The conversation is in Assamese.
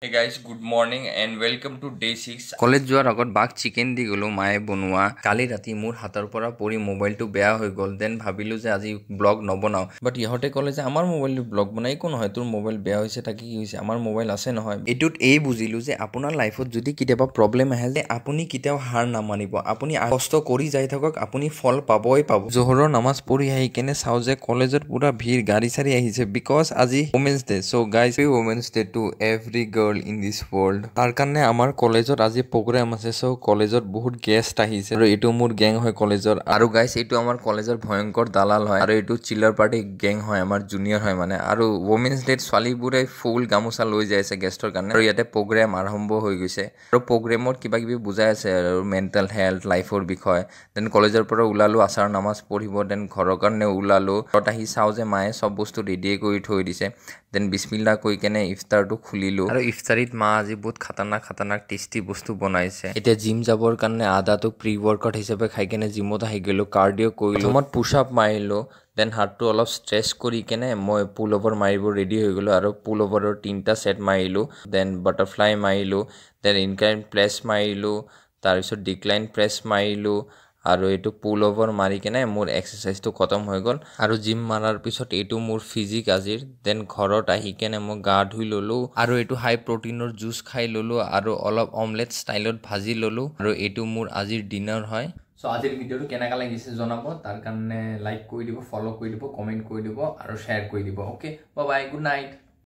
Hey guys, good morning and welcome to day 6. College যোৱাৰ আগত বাক চিকেন দি গলো মায়ে বনোৱা কালি ৰাতি মোৰ হাতৰ পৰা পৰি মোবাইলটো বেয়া হৈ গল দেন ভাবিলো যে আজি ব্লগ নবনাও বাট ইহঁতে ক'লে যে আমাৰ মোবাইলটো ব্লগ বনাই একো নহয় তোৰ মোবাইল বেয়া হৈছে তাকে কি হৈছে আমাৰ মোবাইল আছে নহয় এটোত এই বুজিলো যে আপোনাৰ লাইফত যদি কেতিয়াবা প্ৰবলেম আহে যে আপুনি কেতিয়াও হাৰ নামানিব আপুনি কষ্ট কৰি যাই থাকক আপুনি ফল পাবই পাব জোহৰৰ নামাজ পঢ়ি আহি কেনে চাও যে কলেজত পুৰা ভিৰ গাড়ী চাৰি আহিছে বিকজ আজি women's day so guys happy women's day to every girl in this world তাৰ কাৰণে আমাৰ কলেজত আজি প্ৰোগ্ৰাম আছে সো কলেজত বহুত গেস্ট আহিছে আৰ এইটো মোৰ গ্যাং হয় কলেজৰ আৰু গাইস এইটো আমাৰ কলেজৰ ভয়ংকৰ দালাল হয় আৰু এইটো চিলাৰ পাৰ্টি গ্যাং হয় আমাৰ জুনিয়ৰ হয় মানে আৰু ওমেন্স ডেত ছোৱালীবোৰে ফুল গামোচা লৈ যাই আছে গেষ্টৰ কাৰণে আৰু ইয়াতে প্ৰগ্ৰাম আৰম্ভ হৈ গৈছে আৰু প্ৰগ্ৰামত কিবা কিবি বুজাই আছে আৰু মেণ্টেল হেল্থ লাইফৰ বিষয় দেন কলেজৰ পৰা ওলালো আচাৰ নামাজ পঢ়িব দেন ঘৰৰ কাৰণে ওলালো ঘৰত আহি চাওঁ যে মায়ে সব বস্তু ৰেডি কৰি থৈ দিছে দেন বিসমিল্লাহ কৈ কেনে ইফতাৰটো খুলিলো আৰু ইফতাৰিত মা আজি বহুত খাতাৰনাক টেষ্টি বস্তু বনাইছে এতিয়া জিম যাবৰ কাৰণে আদাটো প্ৰি ৱৰ্কআউট হিচাপে খাই কেনে জিমত আহি গ'লো কাৰ্ডিঅ' কৰিলো মই পুশ আপ মাৰিলো দেন হাতটো অলপ ষ্ট্ৰেচ কৰি কেনে মই পুল অভাৰ মাৰিব ৰেডি হৈ গ'লো আৰু পুল অভাৰৰ 3টা সেট মাৰিলো দেন বাটাৰফ্লাই মাৰিলো দেন ইনক্লাইন প্ৰেছ মাৰিলো তাৰপিছত ডিক্লাইন প্ৰেছ মাৰিলো আৰু এইটো পুল ওভাৰ মাৰি কেনে মোৰ এক্সাৰসাইজটো খতম হৈ গ'ল আৰু জিম মাৰাৰ পিছত এইটো মোৰ ফিজিক আজিৰ দেন ঘৰত আহি কেনে মই গা ধুই ললো আৰু এইটো হাই প্ৰটিনৰ জুচ খাই ললো আৰু অলপ অমলেট ষ্টাইলত ভাজি ললো আৰু এইটো মোৰ আজিৰ ডিনাৰ হয় সো আজিৰ ভিডিওটো কেনেকা লাগিছে জনাব তাৰ কাৰণে লাইক কৰি দিব ফলো কৰি দিব কমেন্ট কৰি দিব আৰু শ্বেয়াৰ কৰি দিব okay bye bye good night